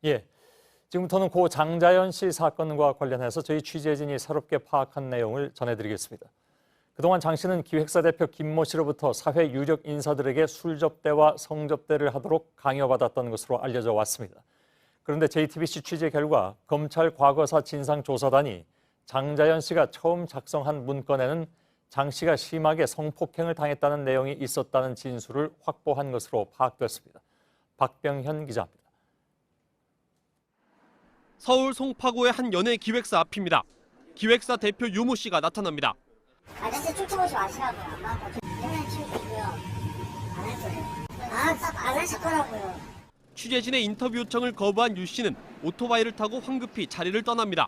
예, 지금부터는 고 장자연 씨 사건과 관련해서 저희 취재진이 새롭게 파악한 내용을 전해드리겠습니다. 그동안 장 씨는 기획사 대표 김모 씨로부터 사회 유력 인사들에게 술접대와 성접대를 하도록 강요받았던 것으로 알려져 왔습니다. 그런데 JTBC 취재 결과 검찰 과거사 진상조사단이 장자연 씨가 처음 작성한 문건에는 장 씨가 심하게 성폭행을 당했다는 내용이 있었다는 진술을 확보한 것으로 파악됐습니다. 박병현 기자입니다. 서울 송파구의 한 연예 기획사 앞입니다. 기획사 대표 유모 씨가 나타납니다. 아저씨 쫓아오지 마시라고요. 안 나고 해면 치우고요. 안 할 거예요. 안 하실 거라고요. 취재진의 인터뷰 요청을 거부한 유 씨는 오토바이를 타고 황급히 자리를 떠납니다.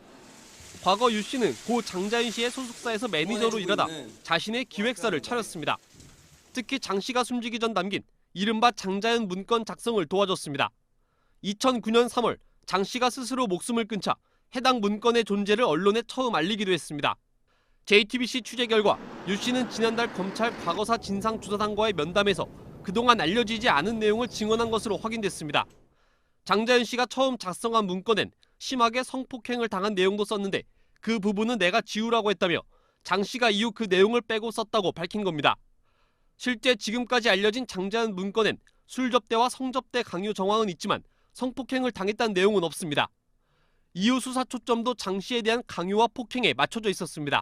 과거 유 씨는 고 장자연 씨의 소속사에서 매니저로 일하다 자신의 기획사를 차렸습니다. 특히 장 씨가 숨지기 전 남긴 이른바 장자연 문건 작성을 도와줬습니다. 2009년 3월 장 씨가 스스로 목숨을 끊자 해당 문건의 존재를 언론에 처음 알리기도 했습니다. JTBC 취재 결과 유 씨는 지난달 검찰 과거사 진상조사단과의 면담에서 그동안 알려지지 않은 내용을 증언한 것으로 확인됐습니다. 장자연 씨가 처음 작성한 문건엔 심하게 성폭행을 당한 내용도 썼는데 그 부분은 내가 지우라고 했다며 장 씨가 이후 그 내용을 빼고 썼다고 밝힌 겁니다. 실제 지금까지 알려진 장자연 문건엔 술접대와 성접대 강요 정황은 있지만 성폭행을 당했다는 내용은 없습니다. 이후 수사 초점도 장 씨에 대한 강요와 폭행에 맞춰져 있었습니다.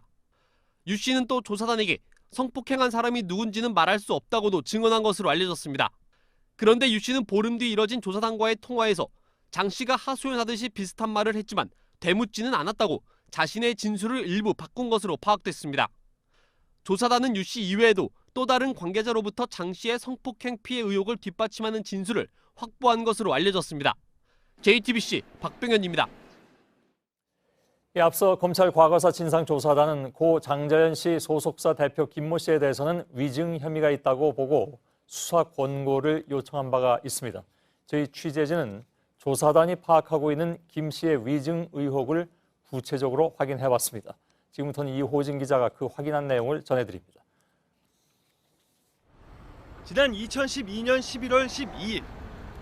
유 씨는 또 조사단에게 성폭행한 사람이 누군지는 말할 수 없다고도 증언한 것으로 알려졌습니다. 그런데 유 씨는 보름 뒤 이뤄진 조사단과의 통화에서 장 씨가 하소연하듯이 비슷한 말을 했지만 되묻지는 않았다고 자신의 진술을 일부 바꾼 것으로 파악됐습니다. 조사단은 유 씨 이외에도 또 다른 관계자로부터 장 씨의 성폭행 피해 의혹을 뒷받침하는 진술을 확보한 것으로 알려졌습니다. JTBC 박병현입니다. 앞서 검찰 과거사 진상조사단은 고 장자연 씨 소속사 대표 김모 씨에 대해서는 위증 혐의가 있다고 보고 수사 권고를 요청한 바가 있습니다. 저희 취재진은 조사단이 파악하고 있는 김 씨의 위증 의혹을 구체적으로 확인해봤습니다. 지금부터는 이호진 기자가 그 확인한 내용을 전해드립니다. 지난 2012년 11월 12일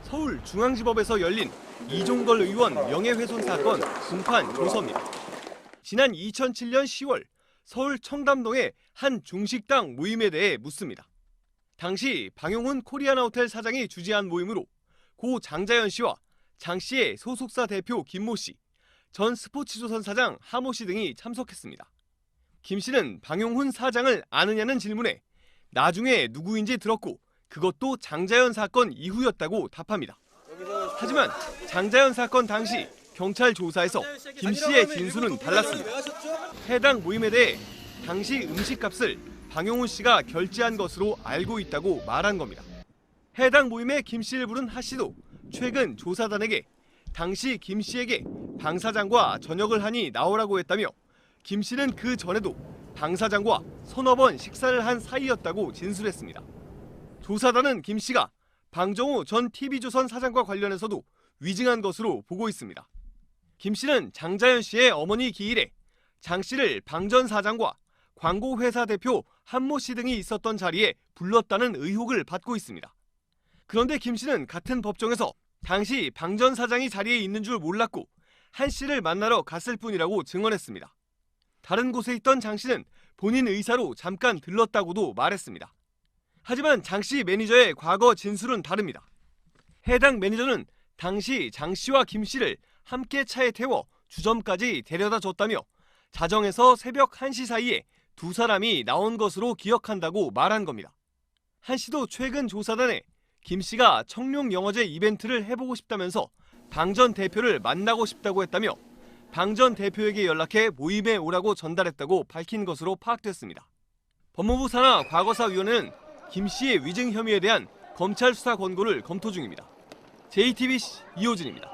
서울중앙지법에서 열린 이종걸 의원 명예훼손 사건 공판 조서입니다. 지난 2007년 10월 서울 청담동의 한 중식당 모임에 대해 묻습니다. 당시 방용훈 코리아나호텔 사장이 주재한 모임으로 고 장자연 씨와 장 씨의 소속사 대표 김모 씨, 전 스포츠조선 사장 하모 씨 등이 참석했습니다. 김 씨는 방용훈 사장을 아느냐는 질문에 나중에 누구인지 들었고 그것도 장자연 사건 이후였다고 답합니다. 하지만 장자연 사건 당시 경찰 조사에서 김 씨의 진술은 달랐습니다. 해당 모임에 대해 당시 음식값을 방용훈 씨가 결제한 것으로 알고 있다고 말한 겁니다. 해당 모임에 김 씨를 부른 하 씨도 최근 조사단에게 당시 김 씨에게 방 사장과 저녁을 하니 나오라고 했다며 김 씨는 그 전에도 방 사장과 서너 번 식사를 한 사이였다고 진술했습니다. 조사단은 김 씨가 방정우 전 TV조선 사장과 관련해서도 위증한 것으로 보고 있습니다. 김 씨는 장자연 씨의 어머니 기일에 장 씨를 방 전 사장과 광고회사 대표 한모 씨 등이 있었던 자리에 불렀다는 의혹을 받고 있습니다. 그런데 김 씨는 같은 법정에서 당시 방 전 사장이 자리에 있는 줄 몰랐고 한 씨를 만나러 갔을 뿐이라고 증언했습니다. 다른 곳에 있던 장 씨는 본인 의사로 잠깐 들렀다고도 말했습니다. 하지만 장 씨 매니저의 과거 진술은 다릅니다. 해당 매니저는 당시 장 씨와 김 씨를 함께 차에 태워 주점까지 데려다 줬다며 자정에서 새벽 1시 사이에 두 사람이 나온 것으로 기억한다고 말한 겁니다. 한 씨도 최근 조사단에 김 씨가 청룡 영어제 이벤트를 해보고 싶다면서 방 전 대표를 만나고 싶다고 했다며 방 전 대표에게 연락해 모임에 오라고 전달했다고 밝힌 것으로 파악됐습니다. 법무부 산하 과거사위원회는 김 씨의 위증 혐의에 대한 검찰 수사 권고를 검토 중입니다. JTBC 이호진입니다.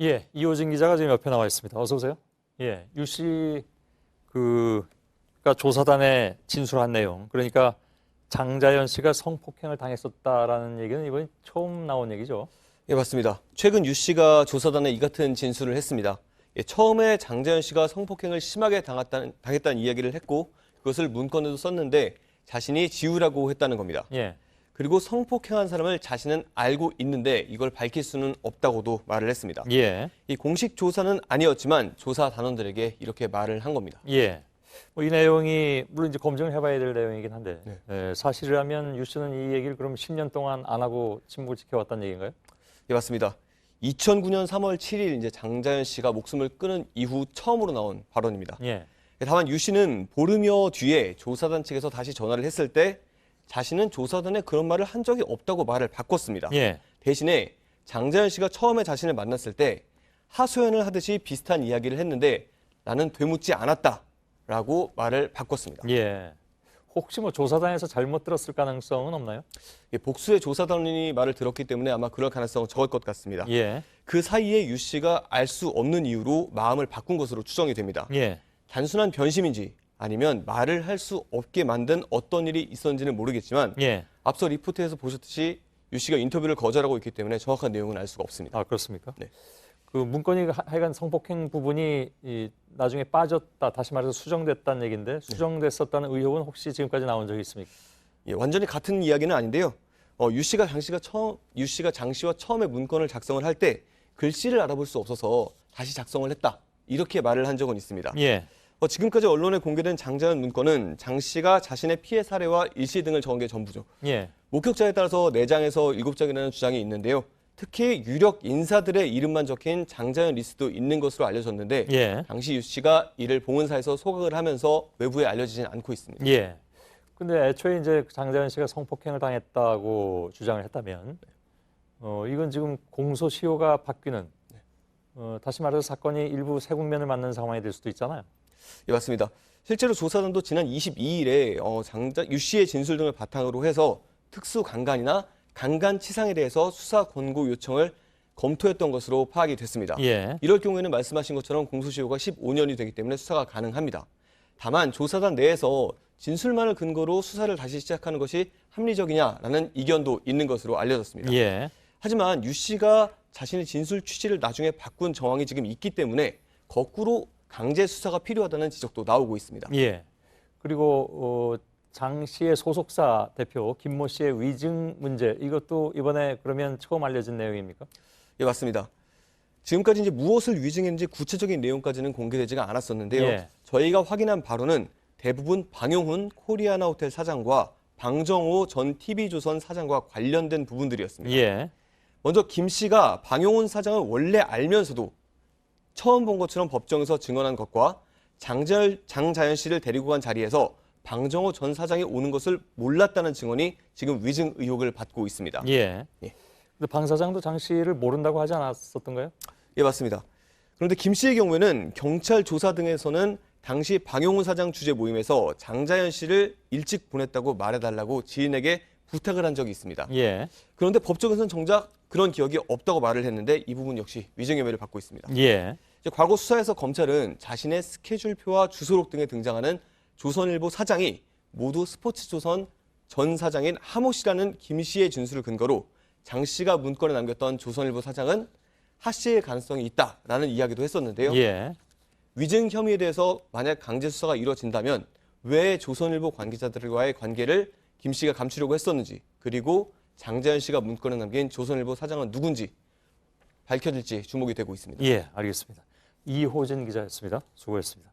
예, 이호진 기자가 지금 옆에 나와 있습니다. 어서 오세요. 예, 유 씨 그러니까 조사단에 진술한 내용, 그러니까 장자연 씨가 성폭행을 당했었다라는 얘기는 이번에 처음 나온 얘기죠. 예, 맞습니다. 최근 유 씨가 조사단에 이 같은 진술을 했습니다. 예, 처음에 장자연 씨가 성폭행을 심하게 당했다는 이야기를 했고 그것을 문건에도 썼는데 자신이 지우라고 했다는 겁니다. 예. 그리고 성폭행한 사람을 자신은 알고 있는데 이걸 밝힐 수는 없다고도 말을 했습니다. 예. 이 공식 조사는 아니었지만 조사 단원들에게 이렇게 말을 한 겁니다. 예. 뭐 이 내용이 물론 이제 검증을 해봐야 될 내용이긴 한데 네. 사실이라면 유 씨는 이 얘기를 그럼 10년 동안 안 하고 침묵을 지켜왔다는 얘기인가요? 예, 맞습니다. 2009년 3월 7일 이제 장자연 씨가 목숨을 끊은 이후 처음으로 나온 발언입니다. 예. 다만 유 씨는 보름여 뒤에 조사단 측에서 다시 전화를 했을 때 자신은 조사단에 그런 말을 한 적이 없다고 말을 바꿨습니다. 예. 대신에 장자연 씨가 처음에 자신을 만났을 때 하소연을 하듯이 비슷한 이야기를 했는데 나는 되묻지 않았다라고 말을 바꿨습니다. 예. 혹시 뭐 조사단에서 잘못 들었을 가능성은 없나요? 예, 복수의 조사단이 말을 들었기 때문에 아마 그럴 가능성은 적을 것 같습니다. 예. 그 사이에 유 씨가 알 수 없는 이유로 마음을 바꾼 것으로 추정이 됩니다. 예. 단순한 변심인지 아니면 말을 할 수 없게 만든 어떤 일이 있었는지는 모르겠지만 예. 앞서 리포트에서 보셨듯이 유 씨가 인터뷰를 거절하고 있기 때문에 정확한 내용은 알 수가 없습니다. 아, 그렇습니까? 네. 그 문건이 하여간 성폭행 부분이 나중에 빠졌다, 다시 말해서 수정됐다는 얘기인데 수정됐었다는 의혹은 혹시 지금까지 나온 적이 있습니까? 예, 완전히 같은 이야기는 아닌데요. 유 씨가 장 씨와 처음에 문건을 작성을 할 때 글씨를 알아볼 수 없어서 다시 작성을 했다. 이렇게 말을 한 적은 있습니다. 예. 지금까지 언론에 공개된 장자연 문건은 장 씨가 자신의 피해 사례와 일시 등을 적은 게 전부죠. 예. 목격자에 따라서 4장에서 7장이라는 주장이 있는데요. 특히 유력 인사들의 이름만 적힌 장자연 리스트도 있는 것으로 알려졌는데 예. 당시 유 씨가 이를 봉은사에서 소각을 하면서 외부에 알려지진 않고 있습니다. 예. 근데 애초에 이제 장자연 씨가 성폭행을 당했다고 주장을 했다면 이건 지금 공소시효가 바뀌는 다시 말해서 사건이 일부 새 국면을 맞는 상황이 될 수도 있잖아요. 예, 맞습니다. 실제로 조사단도 지난 22일에 유 씨의 진술 등을 바탕으로 해서 특수 강간이나 강간치상에 대해서 수사 권고 요청을 검토했던 것으로 파악이 됐습니다. 예. 이럴 경우에는 말씀하신 것처럼 공소시효가 15년이 되기 때문에 수사가 가능합니다. 다만 조사단 내에서 진술만을 근거로 수사를 다시 시작하는 것이 합리적이냐라는 이견도 있는 것으로 알려졌습니다. 예. 하지만 유 씨가 자신의 진술 취지를 나중에 바꾼 정황이 지금 있기 때문에 거꾸로 강제 수사가 필요하다는 지적도 나오고 있습니다. 예. 그리고 장 씨의 소속사 대표 김모 씨의 위증 문제 이것도 이번에 그러면 처음 알려진 내용입니까? 예, 맞습니다. 지금까지 이제 무엇을 위증했는지 구체적인 내용까지는 공개되지가 않았었는데요. 예. 저희가 확인한 바로는 대부분 방용훈 코리아나 호텔 사장과 방정호 전 TV조선 사장과 관련된 부분들이었습니다. 예. 먼저 김 씨가 방용훈 사장을 원래 알면서도 처음 본 것처럼 법정에서 증언한 것과 장자연 씨를 데리고 간 자리에서 방정호 전 사장이 오는 것을 몰랐다는 증언이 지금 위증 의혹을 받고 있습니다. 예. 예. 근데 방 사장도 장 씨를 모른다고 하지 않았었던가요? 예, 맞습니다. 그런데 김 씨의 경우에는 경찰 조사 등에서는 당시 방용훈 사장 주재 모임에서 장자연 씨를 일찍 보냈다고 말해달라고 지인에게 부탁을 한 적이 있습니다. 예. 그런데 법정에서는 정작 그런 기억이 없다고 말을 했는데 이 부분 역시 위증 혐의를 받고 있습니다. 예. 이제 과거 수사에서 검찰은 자신의 스케줄표와 주소록 등에 등장하는 조선일보 사장이 모두 스포츠조선 전 사장인 하모 씨라는 김 씨의 진술을 근거로 장 씨가 문건에 남겼던 조선일보 사장은 하 씨의 가능성이 있다라는 이야기도 했었는데요. 예. 위증 혐의에 대해서 만약 강제 수사가 이루어진다면 왜 조선일보 관계자들과의 관계를 김 씨가 감추려고 했었는지 그리고 장자연 씨가 문건에 남긴 조선일보 사장은 누군지 밝혀질지 주목이 되고 있습니다. 예, 알겠습니다. 이호진 기자였습니다. 수고했습니다.